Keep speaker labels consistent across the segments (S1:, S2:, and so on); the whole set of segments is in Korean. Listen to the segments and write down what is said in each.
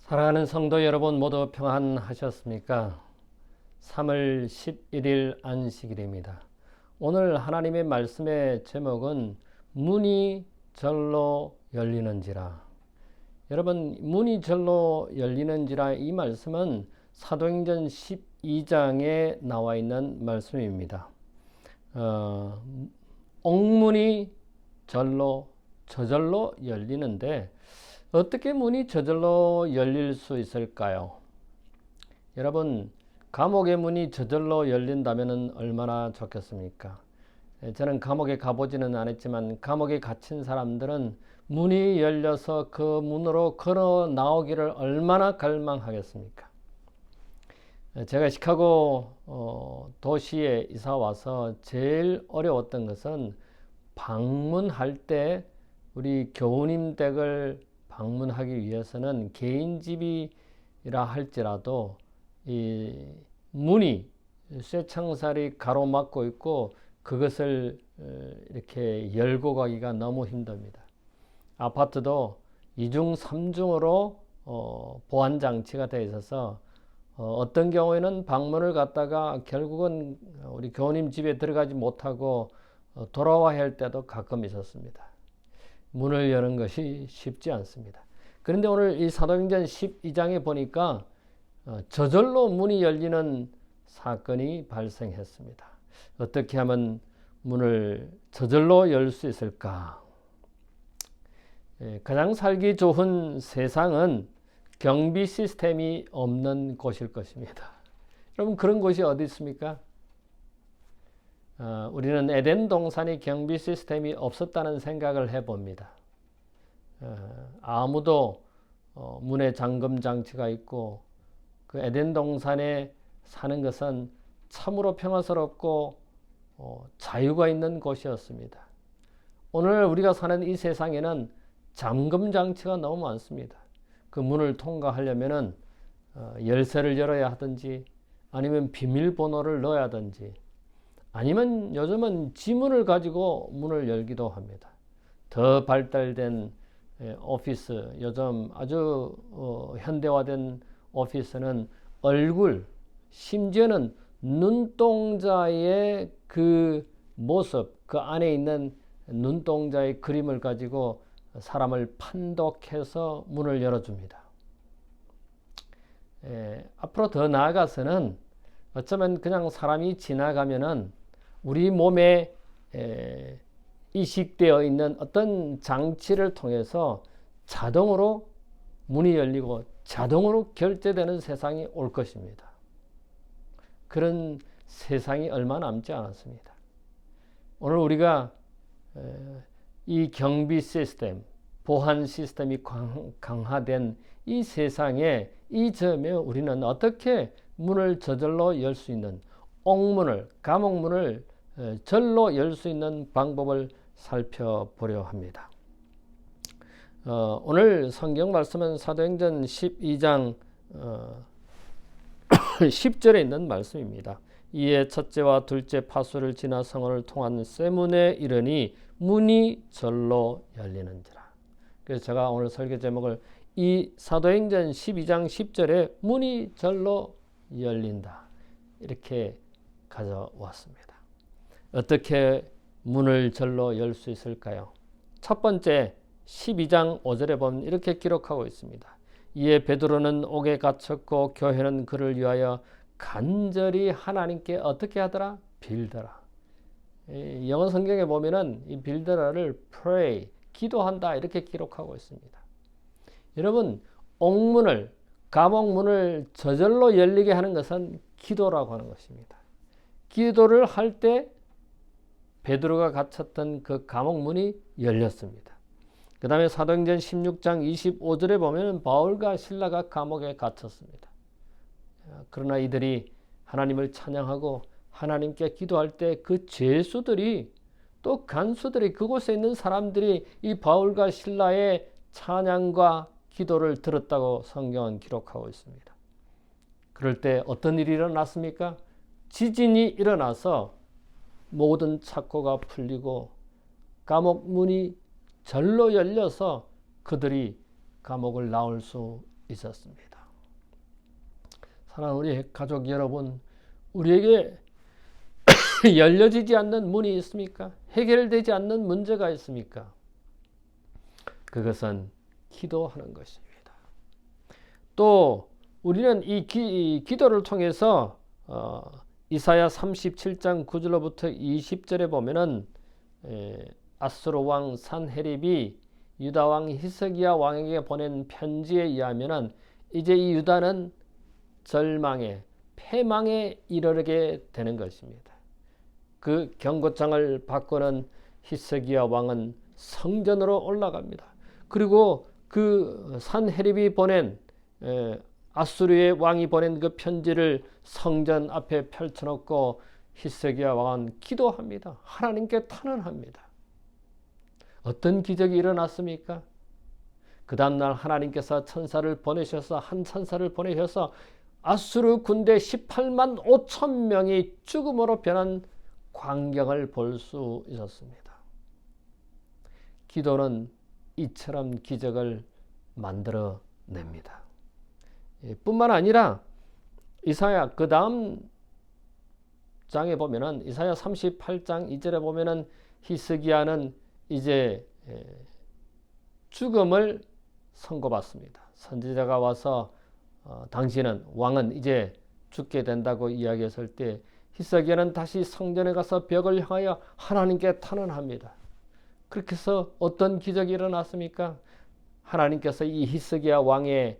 S1: 사랑하는 성도 여러분 모두 평안하셨습니까? 3월 11일 안식일입니다. 오늘 하나님의 말씀의 제목은 문이 절로 열리는지라. 여러분, 문이 절로 열리는지라, 이 말씀은 사도행전 12장에 나와 있는 말씀입니다. 옥문이 저절로 열리는데 어떻게 문이 저절로 열릴 수 있을까요? 여러분, 감옥의 문이 저절로 열린다면 얼마나 좋겠습니까? 저는 감옥에 가보지는 않았지만 감옥에 갇힌 사람들은 문이 열려서 그 문으로 걸어 나오기를 얼마나 갈망하겠습니까? 제가 시카고 도시에 이사 와서 제일 어려웠던 것은 방문할 때 우리 교우님 댁을 방문하기 위해서는 개인 집이라 할지라도 이 문이 쇠창살이 가로막고 있고 그것을 이렇게 열고 가기가 너무 힘듭니다. 아파트도 2중 3중으로 보안 장치가 되어 있어서 어떤 경우에는 방문을 갖다가 결국은 우리 교우님 집에 들어가지 못하고 돌아와야 할 때도 가끔 있었습니다. 문을 여는 것이 쉽지 않습니다. 그런데 오늘 이 사도행전 12장에 보니까 저절로 문이 열리는 사건이 발생했습니다. 어떻게 하면 문을 저절로 열 수 있을까? 가장 살기 좋은 세상은 경비 시스템이 없는 곳일 것입니다. 여러분, 그런 곳이 어디 있습니까? 우리는 에덴 동산이 경비 시스템이 없었다는 생각을 해봅니다. 아무도 문에 잠금 장치가 있고 그 에덴 동산에 사는 것은 참으로 평화스럽고 자유가 있는 곳이었습니다. 오늘 우리가 사는 이 세상에는 잠금 장치가 너무 많습니다. 그 문을 통과하려면은 열쇠를 열어야 하든지 아니면 비밀번호를 넣어야 하든지 아니면 요즘은 지문을 가지고 문을 열기도 합니다. 더 발달된 오피스, 요즘 아주 현대화된 오피스는 얼굴, 심지어는 눈동자의 그 모습, 그 안에 있는 눈동자의 그림을 가지고 사람을 판독해서 문을 열어줍니다. 앞으로 더 나아가서는 어쩌면 그냥 사람이 지나가면은 우리 몸에 이식되어 있는 어떤 장치를 통해서 자동으로 문이 열리고 자동으로 결제되는 세상이 올 것입니다. 그런 세상이 얼마 남지 않았습니다. 오늘 우리가 이 경비 시스템, 보안 시스템이 강화된 이 세상에 이 점에 우리는 어떻게 문을 저절로 열 수 있는 옥문을, 감옥문을 절로 열 수 있는 방법을 살펴보려 합니다. 오늘 성경 말씀은 사도행전 12장 10절에 있는 말씀입니다. 이에 첫째와 둘째 파수를 지나 성을 통한 쇠문에 이르니 문이 절로 열리는지라. 그래서 제가 오늘 설교 제목을 이 사도행전 12장 10절에 문이 절로 열린다, 이렇게 가져왔습니다. 어떻게 문을 절로 열 수 있을까요? 첫 번째, 12장 5절에 보면 이렇게 기록하고 있습니다. 이에 베드로는 옥에 갇혔고 교회는 그를 위하여 간절히 하나님께 어떻게 하더라? 빌더라. 영어 성경에 보면은 이 빌더라를 pray, 기도한다, 이렇게 기록하고 있습니다. 여러분, 옥문을, 감옥문을 저절로 열리게 하는 것은 기도라고 하는 것입니다. 기도를 할 때 베드로가 갇혔던 그 감옥문이 열렸습니다. 그 다음에 사도행전 16장 25절에 보면 바울과 실라가 감옥에 갇혔습니다. 그러나 이들이 하나님을 찬양하고 하나님께 기도할 때 그 죄수들이, 또 간수들이, 그곳에 있는 사람들이 이 바울과 실라의 찬양과 기도를 들었다고 성경은 기록하고 있습니다. 그럴 때 어떤 일이 일어났습니까? 지진이 일어나서 모든 착고가 풀리고 감옥 문이 절로 열려서 그들이 감옥을 나올 수 있었습니다. 사랑하는 우리 가족 여러분, 우리에게 열려지지 않는 문이 있습니까? 해결되지 않는 문제가 있습니까? 그것은 기도하는 것입니다. 또 우리는 이 기도를 통해서 이사야 37장 9절로부터 20절에 보면은 아수르 왕 산헤립이 유다 왕 히스기야 왕에게 보낸 편지에 의하면은 이제 이 유다는 절망에 패망에 이르게 되는 것입니다. 그 경고장을 받고는 히스기야 왕은 성전으로 올라갑니다. 그리고 그 산헤립이 보낸 아수르의 왕이 보낸 그 편지를 성전 앞에 펼쳐놓고 히스기야 왕은 기도합니다. 하나님께 탄원합니다. 어떤 기적이 일어났습니까? 그 다음날 하나님께서 천사를 보내셔서 한 천사를 보내셔서 아수르 군대 18만 5천 명이 죽음으로 변한 광경을 볼 수 있었습니다. 기도는 이처럼 기적을 만들어냅니다. 뿐만 아니라 이사야 그 다음 장에 보면은 이사야 38장 2절에 보면은 히스기야는 이제 죽음을 선고받습니다. 선지자가 와서 당신은 왕은 이제 죽게 된다고 이야기했을 때 히스기야는 다시 성전에 가서 벽을 향하여 하나님께 탄원합니다. 그렇게 해서 어떤 기적이 일어났습니까? 하나님께서 이 히스기야 왕의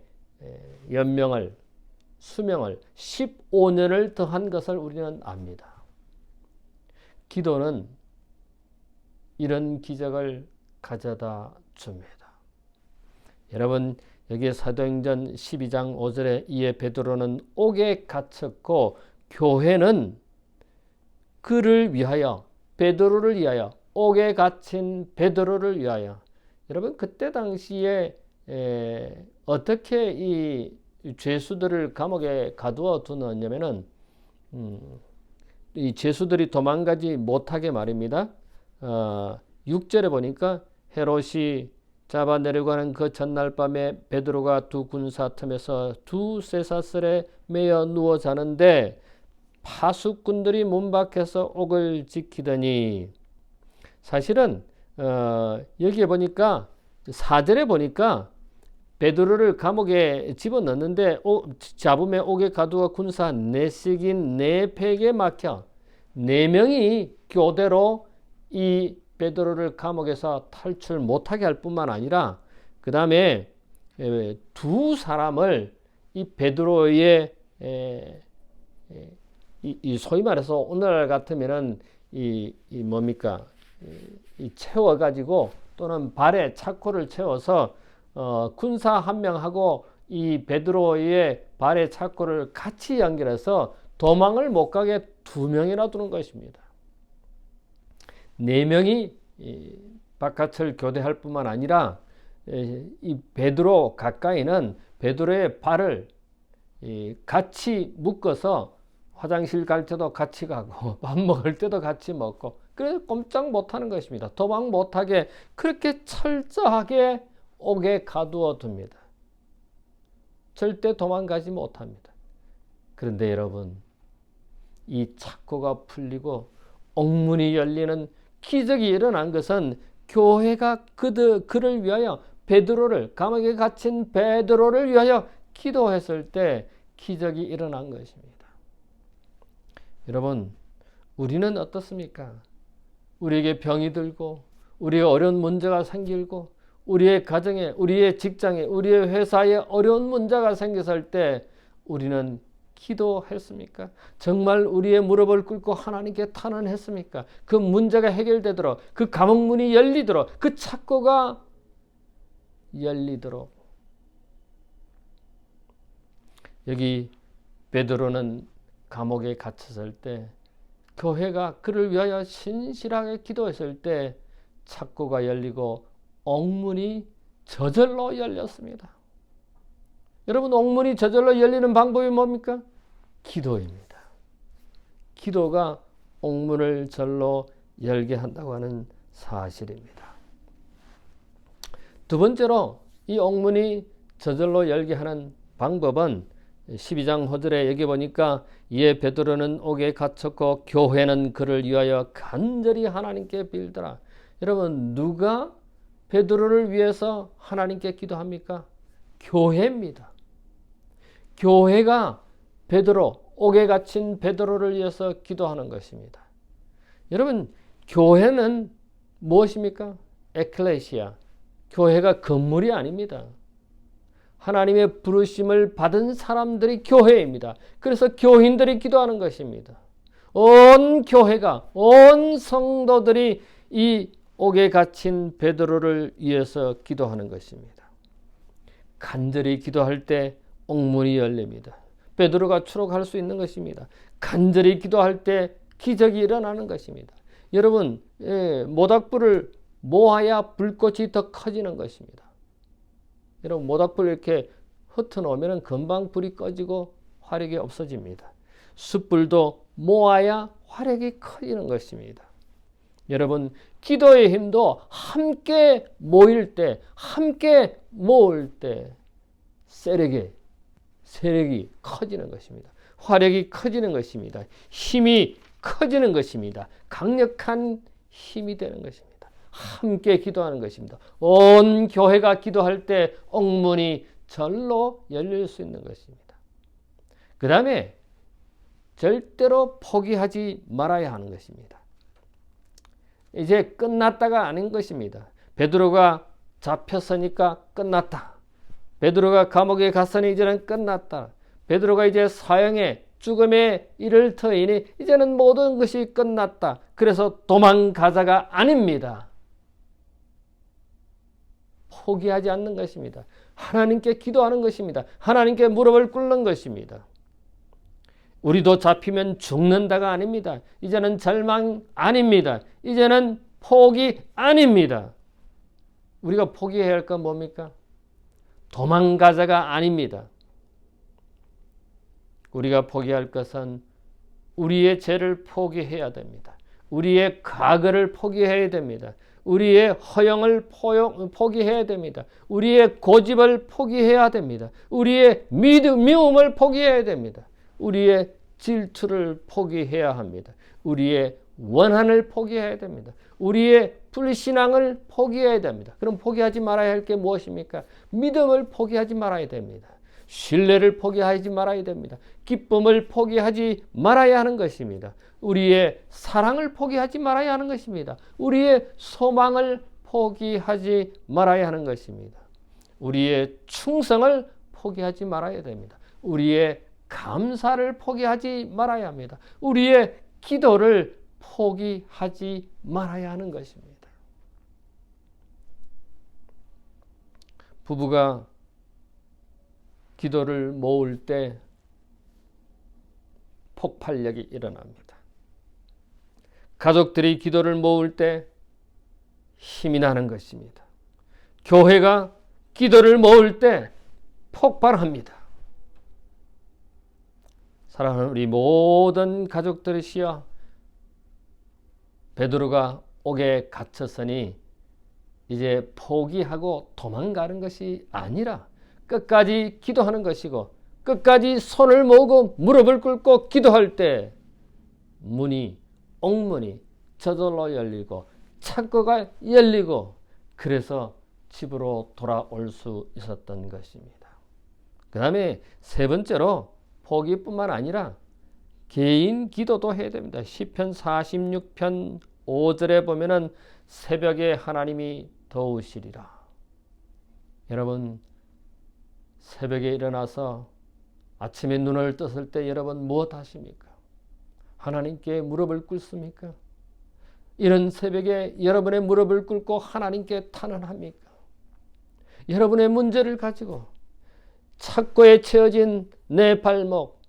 S1: 수명을 15년을 더한 것을 우리는 압니다. 기도는 이런 기적을 가져다 줍니다. 여러분, 여기 사도행전 12장 5절에 이에 베드로는 옥에 갇혔고 교회는 그를 위하여, 베드로를 위하여, 옥에 갇힌 베드로를 위하여. 여러분, 그때 당시에 어떻게 이 죄수들을 감옥에 가두어 두느냐면은 이 죄수들이 도망가지 못하게 말입니다. 6절에 보니까 헤롯이 잡아내려고 하는 그 전날 밤에 베드로가 두 군사 틈에서 두 쇠사슬에 매여 누워 자는데 파수꾼들이 문 밖에서 옥을 지키더니, 사실은 여기에 보니까 4절에 보니까 베드로를 감옥에 집어넣는데 잡음에 옥에 가두어 군사 4씩인 4팩에 막혀 4명이 교대로 이 베드로를 감옥에서 탈출 못하게 할 뿐만 아니라 그 다음에 두 사람을 이 베드로의 이 소위 말해서 오늘날 같으면은 이 뭡니까 이 채워가지고 또는 발에 차코를 채워서 군사 한 명하고 이 베드로의 발에 차코를 같이 연결해서 도망을 못 가게 2명이나 두는 것입니다. 4명이 바깥을 교대할 뿐만 아니라 이 베드로 가까이는 베드로의 발을 같이 묶어서 화장실 갈 때도 같이 가고 밥 먹을 때도 같이 먹고, 그래서 꼼짝 못하는 것입니다. 도망 못하게 그렇게 철저하게 옥에 가두어 둡니다. 절대 도망가지 못합니다. 그런데 여러분, 이 착고가 풀리고 옥문이 열리는 기적이 일어난 것은 교회가 그를 위하여 베드로를, 감옥에 갇힌 베드로를 위하여 기도했을 때 기적이 일어난 것입니다. 여러분, 우리는 어떻습니까? 우리에게 병이 들고 우리의 어려운 문제가 생기고 우리의 가정에, 우리의 직장에, 우리의 회사에 어려운 문제가 생겼을 때 우리는 기도했습니까? 정말 우리의 무릎을 꿇고 하나님께 탄원했습니까? 그 문제가 해결되도록, 그 감옥문이 열리도록, 그 착고가 열리도록. 여기 베드로는 감옥에 갇혔을 때 교회가 그를 위하여 신실하게 기도했을 때 착고가 열리고 옥문이 저절로 열렸습니다. 여러분, 옥문이 저절로 열리는 방법이 뭡니까? 기도입니다. 기도가 옥문을 절로 열게 한다고 하는 사실입니다. 두 번째로 이 옥문이 저절로 열게 하는 방법은 12장 호절에 여기 보니까 이에 베드로는 옥에 갇혔고 교회는 그를 위하여 간절히 하나님께 빌더라. 여러분, 누가 베드로를 위해서 하나님께 기도합니까? 교회입니다. 교회가 베드로, 옥에 갇힌 베드로를 위해서 기도하는 것입니다. 여러분, 교회는 무엇입니까? 에클레시아. 교회가 건물이 아닙니다. 하나님의 부르심을 받은 사람들이 교회입니다. 그래서 교인들이 기도하는 것입니다. 온 교회가, 온 성도들이 이 옥에 갇힌 베드로를 위해서 기도하는 것입니다. 간절히 기도할 때 옥문이 열립니다. 베드로가 추록할 수 있는 것입니다. 간절히 기도할 때 기적이 일어나는 것입니다. 여러분, 모닥불을 모아야 불꽃이 더 커지는 것입니다. 여러분, 모닥불을 이렇게 흩어놓으면 금방 불이 꺼지고 화력이 없어집니다. 숯불도 모아야 화력이 커지는 것입니다. 여러분, 기도의 힘도 함께 모일 때, 함께 모을 때 세력이 커지는 것입니다. 화력이 커지는 것입니다. 힘이 커지는 것입니다. 강력한 힘이 되는 것입니다. 함께 기도하는 것입니다. 온 교회가 기도할 때 옥문이 절로 열릴 수 있는 것입니다. 그 다음에 절대로 포기하지 말아야 하는 것입니다. 이제 끝났다가 아닌 것입니다. 베드로가 잡혔으니까 끝났다. 베드로가 감옥에 갔으니 이제는 끝났다. 베드로가 이제 사형에 죽음에 이를 터이니 이제는 모든 것이 끝났다. 그래서 도망가자가 아닙니다. 포기하지 않는 것입니다. 하나님께 기도하는 것입니다. 하나님께 무릎을 꿇는 것입니다. 우리도 잡히면 죽는다가 아닙니다. 이제는 절망 아닙니다. 이제는 포기 아닙니다. 우리가 포기해야 할 건 뭡니까? 도망가자가 아닙니다. 우리가 포기할 것은 우리의 죄를 포기해야 됩니다. 우리의 과거를 포기해야 됩니다. 우리의 허영을 포기해야 됩니다. 우리의 고집을 포기해야 됩니다. 우리의 미움을 포기해야 됩니다. 우리의 질투를 포기해야 합니다. 우리의 원한을 포기해야 됩니다. 우리의 불신앙을 포기해야 됩니다. 그럼 포기하지 말아야 할 게 무엇입니까? 믿음을 포기하지 말아야 됩니다. 신뢰를 포기하지 말아야 됩니다. 기쁨을 포기하지 말아야 하는 것입니다. 우리의 사랑을 포기하지 말아야 하는 것입니다. 우리의 소망을 포기하지 말아야 하는 것입니다. 우리의 충성을 포기하지 말아야 됩니다. 우리의 감사를 포기하지 말아야 합니다. 우리의 기도를 포기하지 말아야 하는 것입니다. 부부가 기도를 모을 때 폭발력이 일어납니다. 가족들이 기도를 모을 때 힘이 나는 것입니다. 교회가 기도를 모을 때 폭발합니다. 사랑하는 우리 모든 가족들이시여, 베드로가 옥에 갇혔으니 이제 포기하고 도망가는 것이 아니라 끝까지 기도하는 것이고, 끝까지 손을 모으고 무릎을 꿇고 기도할 때 옥문이 저절로 열리고 창고가 열리고, 그래서 집으로 돌아올 수 있었던 것입니다. 그 다음에 세 번째로 포기뿐만 아니라 개인 기도도 해야 됩니다. 시편 46편 5절에 보면은 새벽에 하나님이 도우시리라. 여러분, 새벽에 일어나서 아침에 눈을 떴을 때 여러분 무엇 하십니까? 하나님께 무릎을 꿇습니까? 이런 새벽에 여러분의 무릎을 꿇고 하나님께 탄원합니까? 여러분의 문제를 가지고 착고에 채워진 내 발목,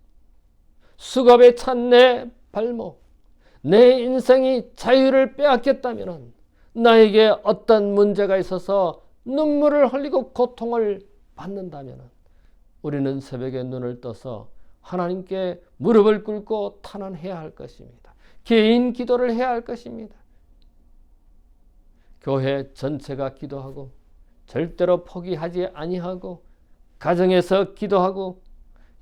S1: 수갑에 찬 내 발목, 내 인생이 자유를 빼앗겼다면, 나에게 어떤 문제가 있어서 눈물을 흘리고 고통을 받는다면 우리는 새벽에 눈을 떠서 하나님께 무릎을 꿇고 탄원해야 할 것입니다. 개인 기도를 해야 할 것입니다. 교회 전체가 기도하고 절대로 포기하지 아니하고 가정에서 기도하고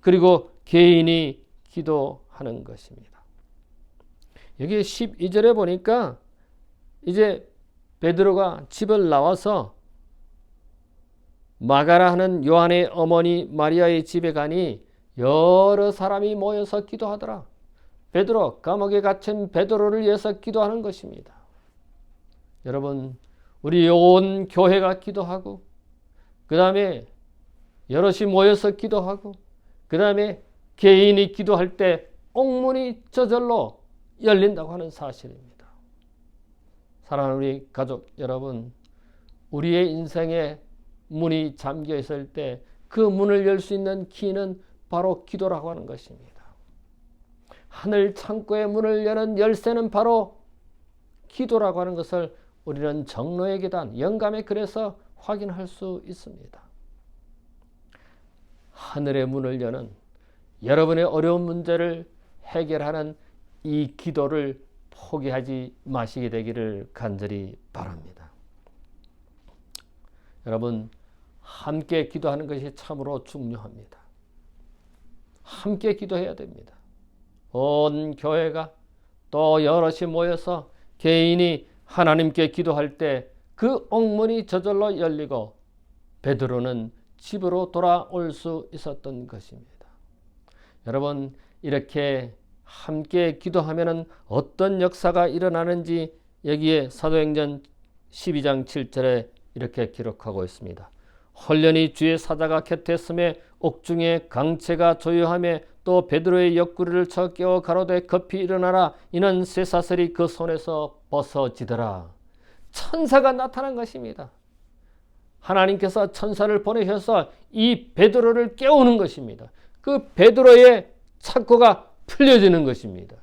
S1: 그리고 개인이 기도하는 것입니다. 여기 12절에 보니까 이제 베드로가 집을 나와서 마가라 하는 요한의 어머니 마리아의 집에 가니 여러 사람이 모여서 기도하더라. 베드로, 감옥에 갇힌 베드로를 위해서 기도하는 것입니다. 여러분, 우리 온 교회가 기도하고 그 다음에 여럿이 모여서 기도하고 그 다음에 개인이 기도할 때 옥문이 저절로 열린다고 하는 사실입니다. 사랑하는 우리 가족 여러분, 우리의 인생에 문이 잠겨 있을 때 그 문을 열 수 있는 키는 바로 기도라고 하는 것입니다. 하늘 창고의 문을 여는 열쇠는 바로 기도라고 하는 것을 우리는 정로의 계단, 영감의 글에서 확인할 수 있습니다. 하늘의 문을 여는 여러분의 어려운 문제를 해결하는 이 기도를 포기하지 마시게 되기를 간절히 바랍니다. 여러분, 함께 기도하는 것이 참으로 중요합니다. 함께 기도해야 됩니다. 온 교회가 또 여럿이 모여서 개인이 하나님께 기도할 때 그 옥문이 저절로 열리고 베드로는 집으로 돌아올 수 있었던 것입니다. 여러분, 이렇게 함께 기도하면 어떤 역사가 일어나는지 여기에 사도행전 12장 7절에 이렇게 기록하고 있습니다. 홀련히 주의 사자가 곁에 있음에 옥중에 강체가 조용하며 또 베드로의 옆구리를 쳐 깨워 가로되 급히 일어나라. 이는 쇠사슬이 그 손에서 벗어지더라. 천사가 나타난 것입니다. 하나님께서 천사를 보내셔서 이 베드로를 깨우는 것입니다. 그 베드로의 착고가 풀려지는 것입니다.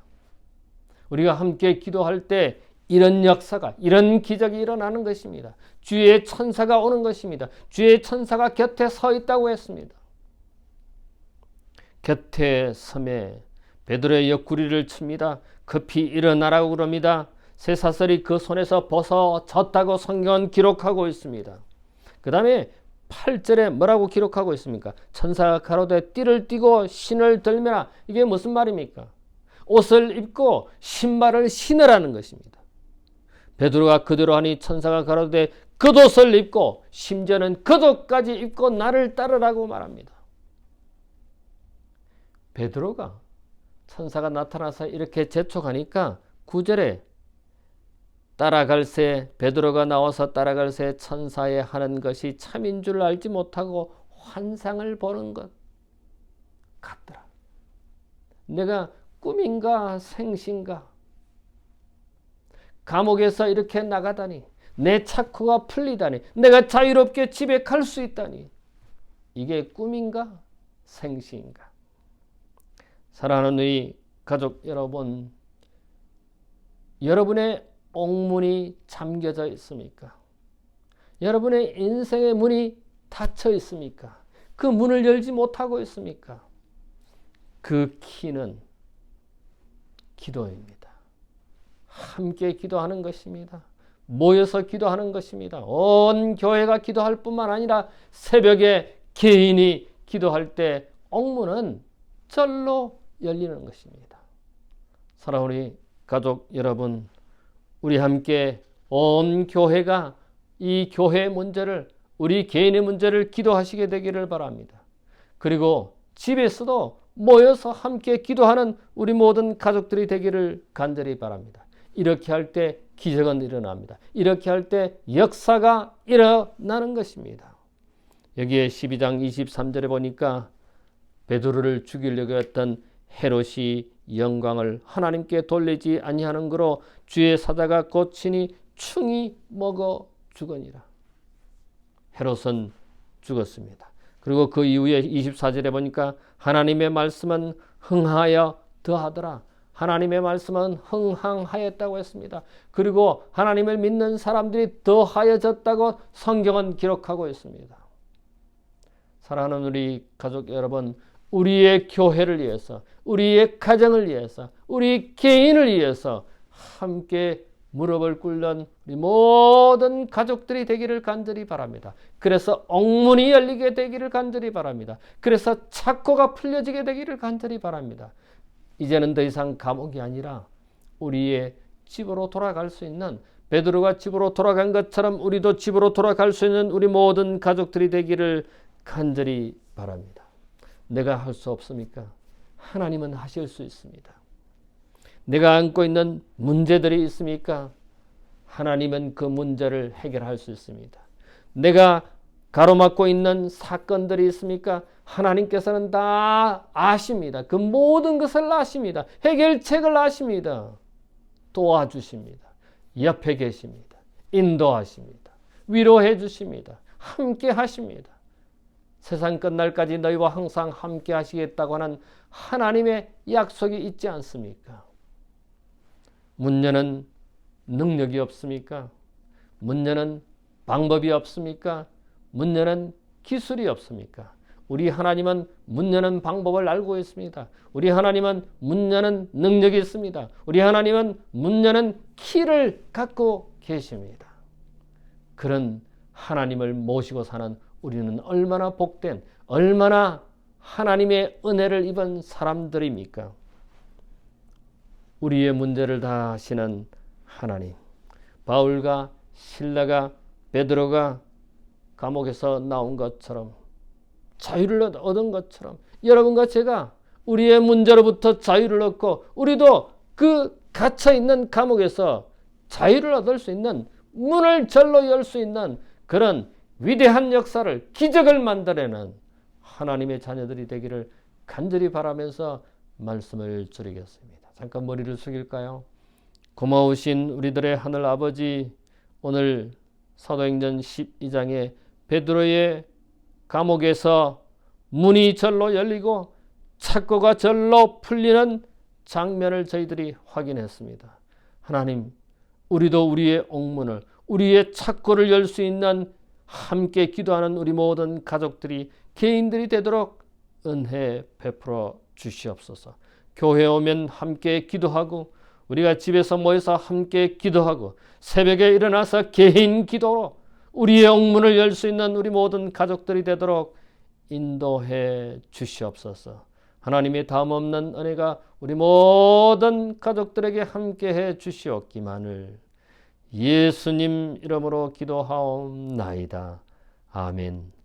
S1: 우리가 함께 기도할 때 이런 역사가, 이런 기적이 일어나는 것입니다. 주의 천사가 오는 것입니다. 주의 천사가 곁에 서 있다고 했습니다. 곁에 섬에 베드로의 옆구리를 칩니다. 급히 일어나라고 그럽니다. 쇠사슬이 그 손에서 벗어졌다고 성경은 기록하고 있습니다. 그 다음에 8절에 뭐라고 기록하고 있습니까? 천사가 가로되 띠를 띠고 신을 들매라. 이게 무슨 말입니까? 옷을 입고 신발을 신으라는 것입니다. 베드로가 그대로 하니 천사가 가로되 겉옷을 입고 심지어는 겉옷까지 입고 나를 따르라고 말합니다. 베드로가 천사가 나타나서 이렇게 재촉하니까 9절에 따라갈새 베드로가 나와서 따라갈새 천사의 하는 것이 참인 줄 알지 못하고 환상을 보는 것 같더라. 내가 꿈인가 생신가? 감옥에서 이렇게 나가다니, 내 착고가 풀리다니, 내가 자유롭게 집에 갈 수 있다니, 이게 꿈인가 생신인가? 사랑하는 우리 가족 여러분, 여러분의 옥문이 잠겨져 있습니까? 여러분의 인생의 문이 닫혀 있습니까? 그 문을 열지 못하고 있습니까? 그 키는 기도입니다. 함께 기도하는 것입니다. 모여서 기도하는 것입니다. 온 교회가 기도할 뿐만 아니라 새벽에 개인이 기도할 때 옥문은 절로 열리는 것입니다. 사랑하는 우리 가족 여러분, 우리 함께 온 교회가 이 교회의 문제를, 우리 개인의 문제를 기도하시게 되기를 바랍니다. 그리고 집에서도 모여서 함께 기도하는 우리 모든 가족들이 되기를 간절히 바랍니다. 이렇게 할 때 기적은 일어납니다. 이렇게 할 때 역사가 일어나는 것입니다. 여기에 12장 23절에 보니까 베드로를 죽이려고 했던 헤롯이 영광을 하나님께 돌리지 아니하는 거로 주의 사자가 꽂히니 충이 먹어 죽으니라. 헤롯은 죽었습니다. 그리고 그 이후에 24절에 보니까 하나님의 말씀은 흥하여 더하더라. 하나님의 말씀은 흥항하였다고 했습니다. 그리고 하나님을 믿는 사람들이 더하여졌다고 성경은 기록하고 있습니다. 사랑하는 우리 가족 여러분, 우리의 교회를 위해서, 우리의 가정을 위해서, 우리 개인을 위해서 함께 무릎을 꿇는 우리 모든 가족들이 되기를 간절히 바랍니다. 그래서 옥문이 열리게 되기를 간절히 바랍니다. 그래서 착고가 풀려지게 되기를 간절히 바랍니다. 이제는 더 이상 감옥이 아니라 우리의 집으로 돌아갈 수 있는, 베드로가 집으로 돌아간 것처럼 우리도 집으로 돌아갈 수 있는 우리 모든 가족들이 되기를 간절히 바랍니다. 내가 할 수 없습니까? 하나님은 하실 수 있습니다. 내가 안고 있는 문제들이 있습니까? 하나님은 그 문제를 해결할 수 있습니다. 내가 가로막고 있는 사건들이 있습니까? 하나님께서는 다 아십니다. 그 모든 것을 아십니다. 해결책을 아십니다. 도와주십니다. 옆에 계십니다. 인도하십니다. 위로해 주십니다. 함께 하십니다. 세상 끝날까지 너희와 항상 함께 하시겠다고 하는 하나님의 약속이 있지 않습니까? 문제는 능력이 없습니까? 문제는 방법이 없습니까? 문제는 기술이 없습니까? 우리 하나님은 문제는 방법을 알고 있습니다. 우리 하나님은 문제는 능력이 있습니다. 우리 하나님은 문제는 키를 갖고 계십니다. 그런 하나님을 모시고 사는 우리는 얼마나 복된, 얼마나 하나님의 은혜를 입은 사람들입니까? 우리의 문제를 다 아시는 하나님. 바울과 실라가, 베드로가 감옥에서 나온 것처럼, 자유를 얻은 것처럼 여러분과 제가 우리의 문제로부터 자유를 얻고 우리도 그 갇혀있는 감옥에서 자유를 얻을 수 있는, 문을 절로 열 수 있는 그런 위대한 역사를, 기적을 만들어내는 하나님의 자녀들이 되기를 간절히 바라면서 말씀을 드리겠습니다. 잠깐 머리를 숙일까요? 고마우신 우리들의 하늘 아버지, 오늘 사도행전 12장에 베드로의 감옥에서 문이 절로 열리고 착고가 절로 풀리는 장면을 저희들이 확인했습니다. 하나님, 우리도 우리의 옥문을, 우리의 착고를 열 수 있는 함께 기도하는 우리 모든 가족들이, 개인들이 되도록 은혜 베풀어 주시옵소서. 교회에 오면 함께 기도하고, 우리가 집에서 모여서 함께 기도하고, 새벽에 일어나서 개인 기도로 우리의 옥문을 열 수 있는 우리 모든 가족들이 되도록 인도해 주시옵소서. 하나님의 다음없는 은혜가 우리 모든 가족들에게 함께해 주시옵기만을 예수님 이름으로 기도하옵나이다. 아멘.